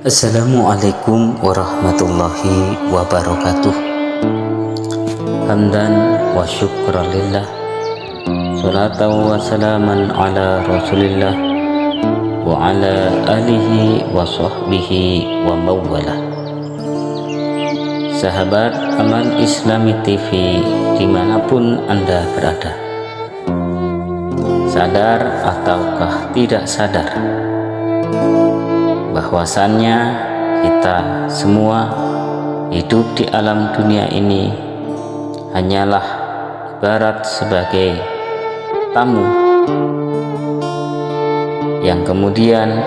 Assalamualaikum warahmatullahi wabarakatuh. Hamdan wa syukran lillah, salatan wa salaman ala rasulillah wa ala alihi wa sahbihi wa mawalah. Sahabat Amal Islami TV dimanapun Anda berada, sadar ataukah tidak sadar bahwasannya kita semua hidup di alam dunia ini hanyalah ibarat sebagai tamu yang kemudian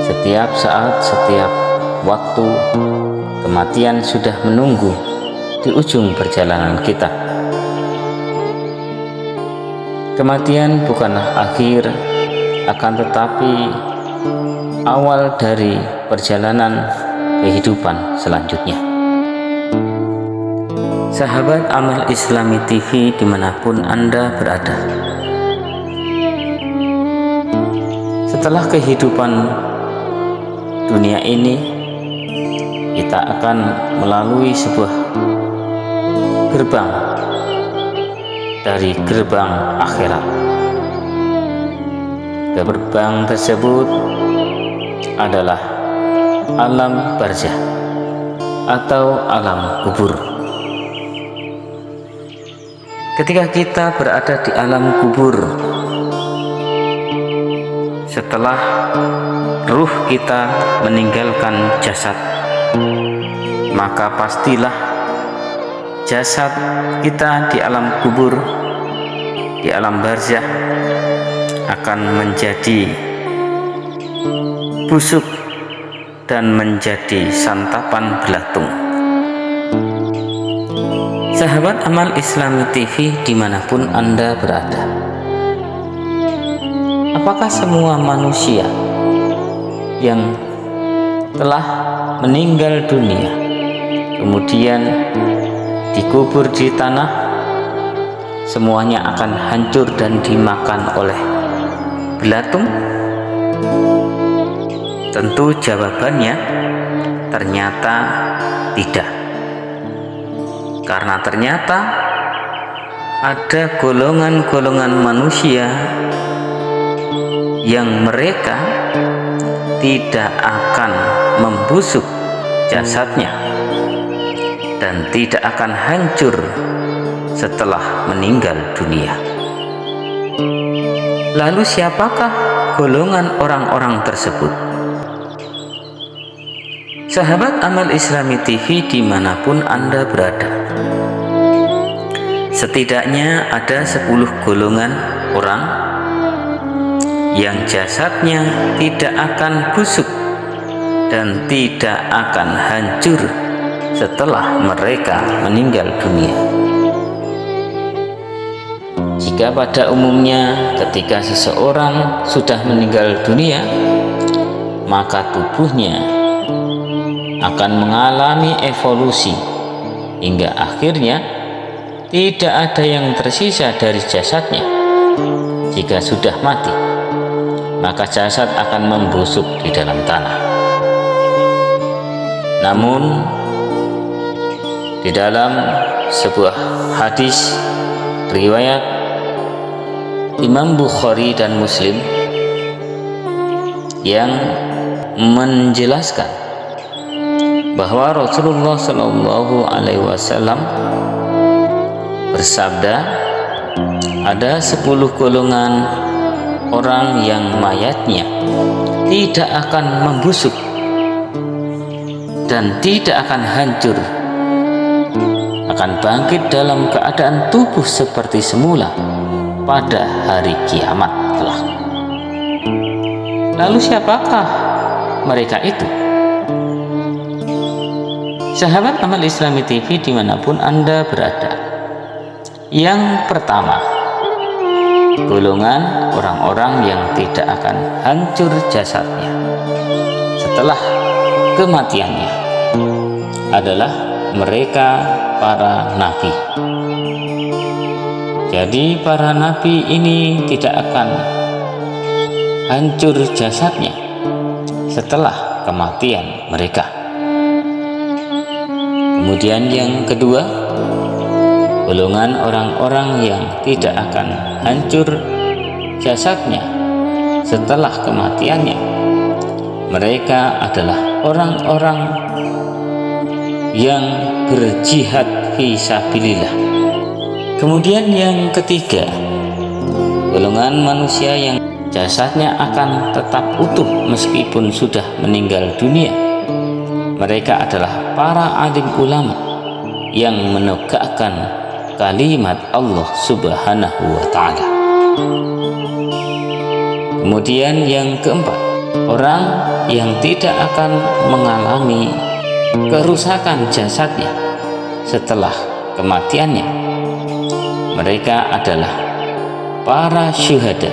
setiap saat, setiap waktu kematian sudah menunggu di ujung perjalanan kita. Kematian bukanlah akhir, akan tetapi awal dari perjalanan kehidupan selanjutnya. Sahabat Amal Islami TV dimanapun Anda berada, setelah kehidupan dunia ini kita akan melalui sebuah gerbang dari gerbang akhirat. Gerbang tersebut adalah alam barzah atau alam kubur. Ketika kita berada di alam kubur, setelah ruh kita meninggalkan jasad, maka pastilah jasad kita di alam kubur, di alam barzah akan menjadi busuk dan menjadi santapan belatung. Sahabat Amal Islami TV dimanapun Anda berada, apakah semua manusia yang telah meninggal dunia kemudian dikubur di tanah semuanya akan hancur dan dimakan oleh belatung? Tentu jawabannya ternyata tidak. Karena ternyata ada golongan-golongan manusia yang mereka tidak akan membusuk jasadnya dan tidak akan hancur setelah meninggal dunia. Lalu siapakah golongan orang-orang tersebut? Sahabat Amal Islami TV dimanapun Anda berada, setidaknya ada 10 golongan orang yang jasadnya tidak akan busuk dan tidak akan hancur setelah mereka meninggal dunia. Jika pada umumnya ketika seseorang sudah meninggal dunia, maka tubuhnya akan mengalami evolusi hingga akhirnya tidak ada yang tersisa dari jasadnya. Jika sudah mati, maka jasad akan membusuk di dalam tanah. Namun di dalam sebuah hadis riwayat Imam Bukhari dan Muslim yang menjelaskan bahwa Rasulullah Shallallahu Alaihi Wasallam bersabda, ada 10 golongan orang yang mayatnya tidak akan membusuk dan tidak akan hancur, akan bangkit dalam keadaan tubuh seperti semula pada hari kiamat kelak. Lalu siapakah mereka itu? Sahabat Amal Islami TV dimanapun Anda berada, yang pertama, golongan orang-orang yang tidak akan hancur jasadnya setelah kematiannya adalah mereka para nabi. Jadi para nabi ini tidak akan hancur jasadnya setelah kematian mereka. Kemudian yang kedua, golongan orang-orang yang tidak akan hancur jasadnya setelah kematiannya. Mereka adalah orang-orang yang berjihad fi sabilillah. Kemudian yang ketiga, golongan manusia yang jasadnya akan tetap utuh meskipun sudah meninggal dunia. Mereka adalah para alim ulama yang menegakkan kalimat Allah Subhanahu wa ta'ala. Kemudian yang keempat, orang yang tidak akan mengalami kerusakan jasadnya setelah kematiannya. Mereka adalah para syuhada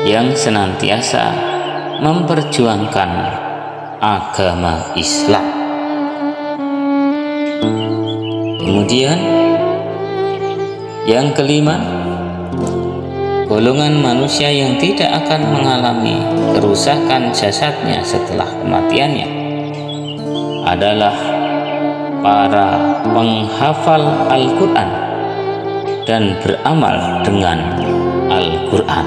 yang senantiasa memperjuangkan agama Islam. Kemudian yang kelima, golongan manusia yang tidak akan mengalami kerusakan jasadnya setelah kematiannya adalah para penghafal Al-Quran dan beramal dengan Al-Quran,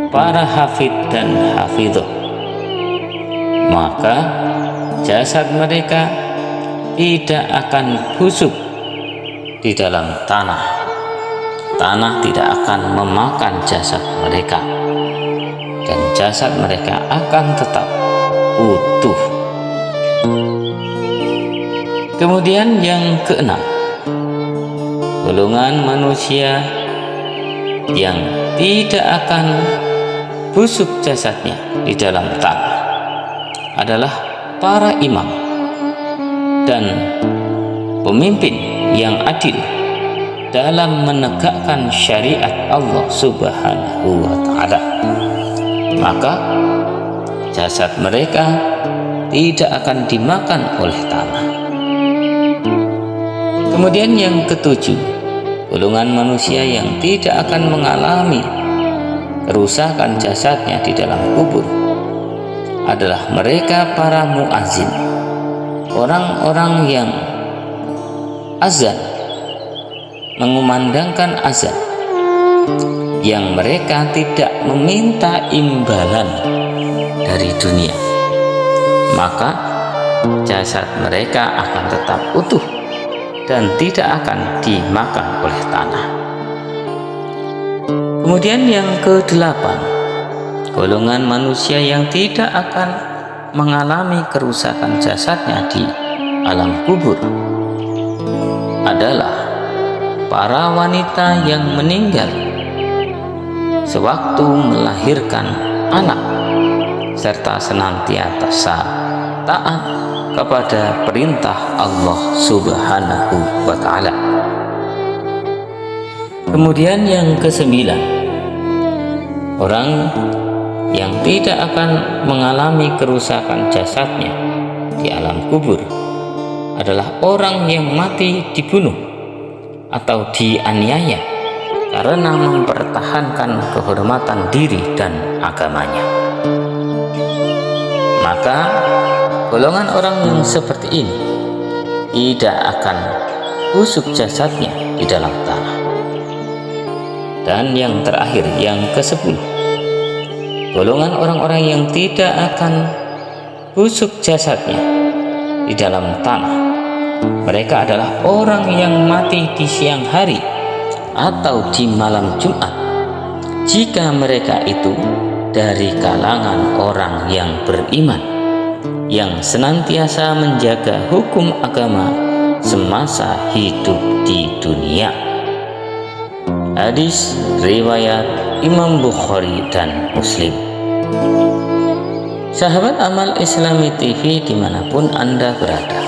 para hafidh dan hafidhah. Maka jasad mereka tidak akan busuk di dalam tanah. Tanah tidak akan memakan jasad mereka, dan jasad mereka akan tetap utuh. Kemudian yang keenam, golongan manusia yang tidak akan busuk jasadnya di dalam tanah adalah para imam dan pemimpin yang adil dalam menegakkan syariat Allah Subhanahu wa ta'ala. Maka jasad mereka tidak akan dimakan oleh tanah. Kemudian yang ketujuh, golongan manusia yang tidak akan mengalami kerusakan jasadnya di dalam kubur adalah mereka para muazzin, orang-orang yang azan, mengumandangkan azan, yang mereka tidak meminta imbalan dari dunia. Maka jasad mereka akan tetap utuh dan tidak akan dimakan oleh tanah. Kemudian yang kedelapan, golongan manusia yang tidak akan mengalami kerusakan jasadnya di alam kubur adalah para wanita yang meninggal sewaktu melahirkan anak serta senantiasa taat kepada perintah Allah Subhanahu wa ta'ala. Kemudian yang kesembilan, orang yang tidak akan mengalami kerusakan jasadnya di alam kubur adalah orang yang mati dibunuh atau dianiaya karena mempertahankan kehormatan diri dan agamanya. Maka golongan orang yang seperti ini tidak akan busuk jasadnya di dalam tanah. Dan yang terakhir, yang ke-10, golongan orang-orang yang tidak akan busuk jasadnya di dalam tanah, mereka adalah orang yang mati di siang hari atau di malam Jumat, jika mereka itu dari kalangan orang yang beriman, yang senantiasa menjaga hukum agama semasa hidup di dunia. Hadis riwayat Imam Bukhari dan Muslim. Sahabat Amal Islami TV dimanapun Anda berada,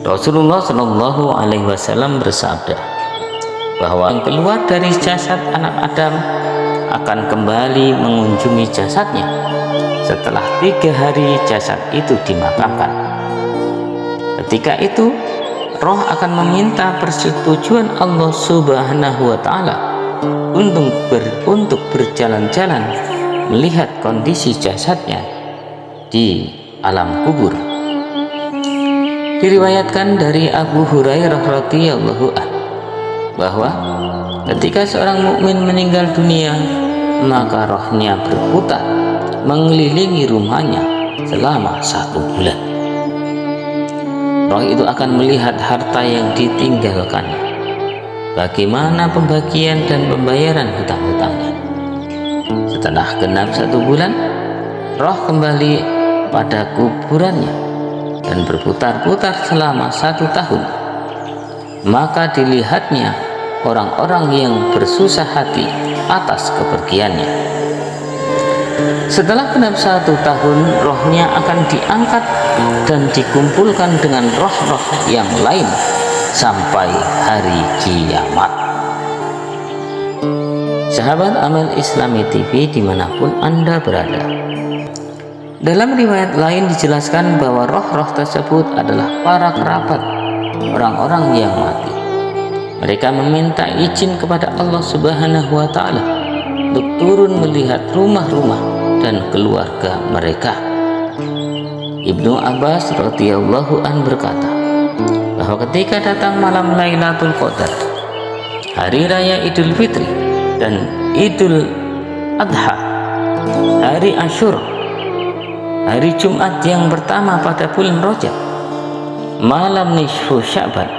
Rasulullah Shallallahu Alaihi Wasallam bersabda bahwa yang keluar dari jasad anak Adam akan kembali mengunjungi jasadnya setelah 3 hari jasad itu dimakamkan. Ketika itu roh akan meminta persetujuan Allah Subhanahu wa ta'ala untuk berjalan-jalan melihat kondisi jasadnya di alam kubur. Diriwayatkan dari Abu Hurairah radhiyallahu anhu bahwa ketika seorang mukmin meninggal dunia, maka rohnya berputar mengelilingi rumahnya selama 1 bulan. Roh itu akan melihat harta yang ditinggalkannya, bagaimana pembagian dan pembayaran hutang-hutangnya. Setelah genap 1 bulan, roh kembali pada kuburannya dan berputar-putar selama 1 tahun. Maka dilihatnya orang-orang yang bersusah hati atas kepergiannya. Setelah genap 1 tahun, rohnya akan diangkat dan dikumpulkan dengan roh-roh yang lain sampai hari kiamat. Sahabat Amal Islami TV dimanapun Anda berada, dalam riwayat lain dijelaskan bahwa roh-roh tersebut adalah para kerabat orang-orang yang mati. Mereka meminta izin kepada Allah Subhanahu wa Ta'ala untuk turun melihat rumah-rumah dan keluarga mereka. Ibnu Abbas radhiyallahu an berkata bahwa ketika datang malam Lailatul Qadar, hari raya Idul Fitri dan Idul Adha, hari Asyura, hari Jumat yang pertama pada bulan Rajab, malam nisfu Sya'ban,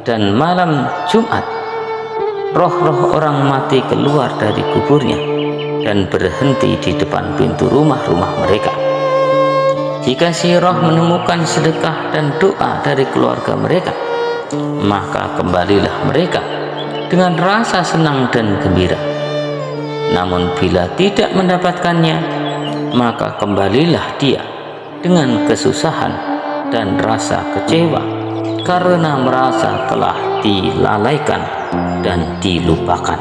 dan malam Jumat, roh-roh orang mati keluar dari kuburnya dan berhenti di depan pintu rumah-rumah mereka. Jika si roh menemukan sedekah dan doa dari keluarga mereka, maka kembalilah mereka dengan rasa senang dan gembira. Namun bila tidak mendapatkannya, maka kembalilah dia dengan kesusahan dan rasa kecewa karena merasa telah dilalaikan dan dilupakan.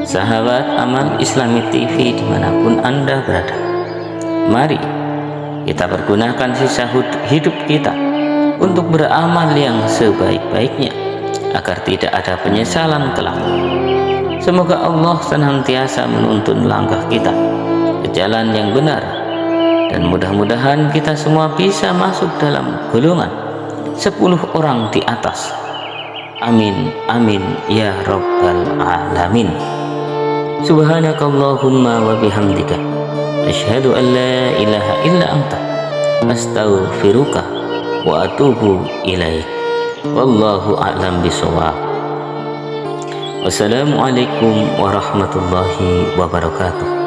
Sahabat Amal Islami TV dimanapun Anda berada, mari kita pergunakan sisa hidup kita untuk beramal yang sebaik-baiknya agar tidak ada penyesalan kelak. Semoga Allah senantiasa menuntun langkah kita ke jalan yang benar, dan mudah-mudahan kita semua bisa masuk dalam golongan 10 orang di atas. Amin amin ya rabbal alamin. Subhanakallahumma wa bihamdika asyhadu an la ilaha illa anta astaghfiruka wa atubu ilaik. Wallahu a'lam bishawab. Wassalamualaikum warahmatullahi wabarakatuh.